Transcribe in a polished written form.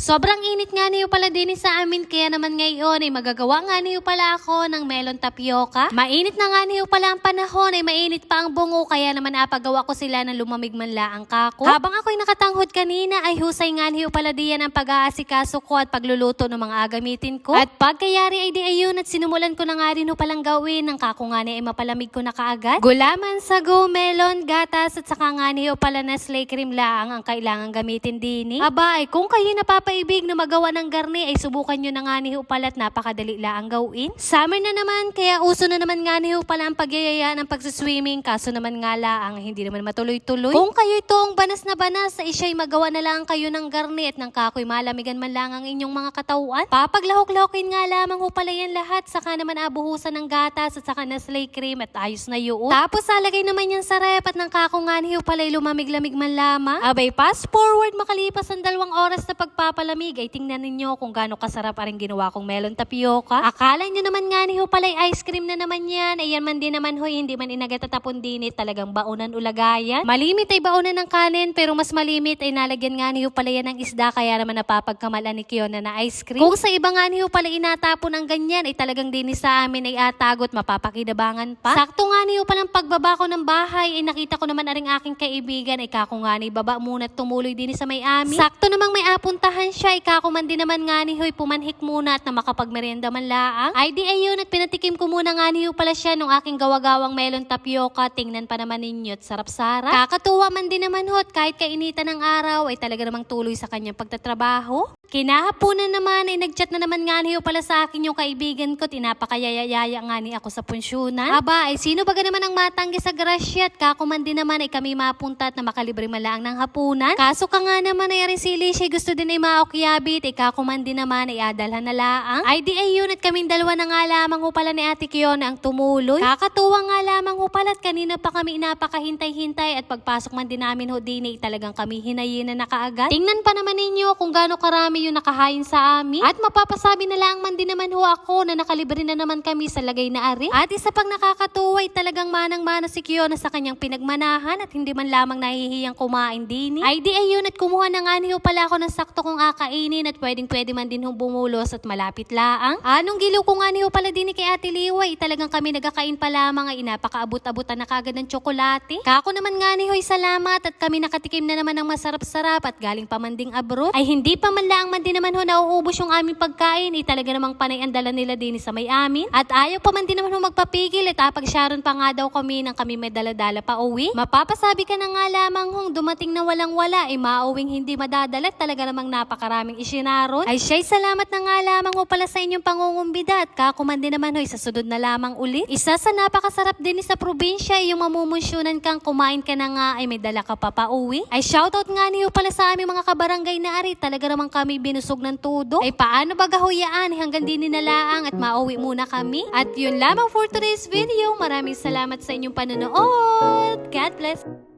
Sobrang init nga niyo pala din sa amin, kaya naman ngayon ay magagawa nga niyo pala ako ng melon tapioca. Mainit na nga niyo pala ang panahon, ay mainit pa ang bungo, kaya naman apagawa ko sila ng lumamig man laang kako. Habang ako'y nakatanghod kanina ay husay nga niyo pala diyan ang pag-aasikaso ko at pagluluto ng mga agamitin ko. At pagkayari ay di ayun at sinumulan ko na nga rin palang gawin ng kako nga ni ay mapalamig ko na kaagad. Gulaman, sago, melon, gatas at saka nga niyo pala Nestle cream laang ang kailangan gamitin din. Aba ay kung kayo napapaibig na magawa ng garni ay subukan nyo na nga niyo pala at napakadali laang gawin. Summer na naman kaya uso na naman nga niyo pala ang pagyayaya ng pagsiswimming, kaso naman nga laang hindi naman matuloy-tuloy. Kung kayo itong banas na banas ay siya'y magawa na lang kayo ng garni at ng kakoy malamigan man lang ang inyong mga katawan. Papaglahok-lahokin nga lamang ho pala yan lahat, saka naman abuhusan ng gatas at saka Nestle cream at ayos na yun. Tapos salagay naman yan sa rep at ng kako nga niyo pala lumamig-lamig man lamang. Abay fast forward makalipas ang 2 oras na pagpapalamig ay tingnan ninyo kung gaano kasarap ang ginawa kong melon tapioca. Akala nyo naman nga niyo pala ice cream na naman yan. Ayan man din naman hoy, hindi man inagatatapon din talagang baonan ulagayan. Malimit ay baonan ng kanin, pero mas malimit ay nalagyan nga niyo pala yan ng isda, kaya naman napapagkamalan ni Kiona na ice cream. Kung sa iba nga niyo pala inatapon ng ganyan ay talagang din sa amin ay atagot mapapakidabangan pa. Sakto nga niyo palang pagbaba ko ng bahay ay nakita ko naman aring aking kaibigan ay kako nga ni baba muna at tumuloy din sa may amin. Sakto namang may apuntahan siya, ikakuman din naman nga ni hoy pumanhik muna at na makapagmerienda man laang. Ay di ayun at pinatikim ko muna nga ni pala siya nung aking gawagawang melon tapioca. Tingnan pa naman ninyo at sarap-sarap. Kakatuwa man din naman hot kahit kainitan ng araw ay talaga namang tuloy sa kanyang pagtatrabaho. Kinahaponan naman ay nagchat na naman nga niyo pala sa akin yung kaibigan ko, tinapakayayaya nga ni ako sa punsyonan. Aba ay sino baga naman ang matanggi sa grasya at kakuman din naman ay kami mapunta at na makalibre malaang ng hapunan. Kaso ka nga naman ay rin si Lisha gusto din ay maokyabit, ay kakuman din naman ay adalhan na laang. Ay di ayun at kaming dalawa na nga lamang ho pala ni Ate Kiona ang tumuloy. Kakatuwa nga lamang ho pala at kanina pa kami napakahintay-hintay at pagpasok man din namin ho din ay talagang kami hinayin na nakaagad. Tingnan pa naman ninyo kung gaano karami yung nakahain sa amin. At mapapasabi na lang man din naman ho ako na nakalibre na naman kami sa lagay na ari. At isa pang nakakatuwa ay talagang manang-mana si Kiona sa kanyang pinagmanahan at hindi man lamang nahihiyang kumain din. Ay di ayun at kumuha na nga niyo pala ako ng sakto kong akainin at pwedeng-pwede man din hong bumulos at malapit laang. Anong giliw ko nga niyo pala din kay Ate Liway, talagang kami nagakain pa lamang ay napakaabot-abutan na kagad ng tsokolate. Kako naman nga ni hoy salamat at kami nakatikim na naman ng masarap-sarap at galing pa man ding abroad. Ay hindi pa man lang man din naman ho nauubos yung aming pagkain, ay talaga namang panay ang dala nila din sa may amin. At ayaw pa man din naman ho magpapigil at apag-sharon pa nga daw kami nang kami may dala-dala pa uwi. Mapapasabi ka na nga lamang hong dumating na walang-wala ay mauwing hindi madadalat, talaga namang napakaraming isinaron. Ay siya'y salamat na nga lamang ho pala sa inyong pangungumbida at kakuman din naman ho sa sunod na lamang ulit. Isa sa napakasarap din sa probinsya yung mamumunsyonan kang kumain ka na nga ay may dala ka pa pauwi. Ay shoutout nga niyo pala sa aming mga kabarangay na ari, talaga namang kami binusog ng todo. Ay paano ba gahuyaan hanggang din nalaang at mauwi muna kami. At yun lamang for today's video. Maraming salamat sa inyong panonood. God bless.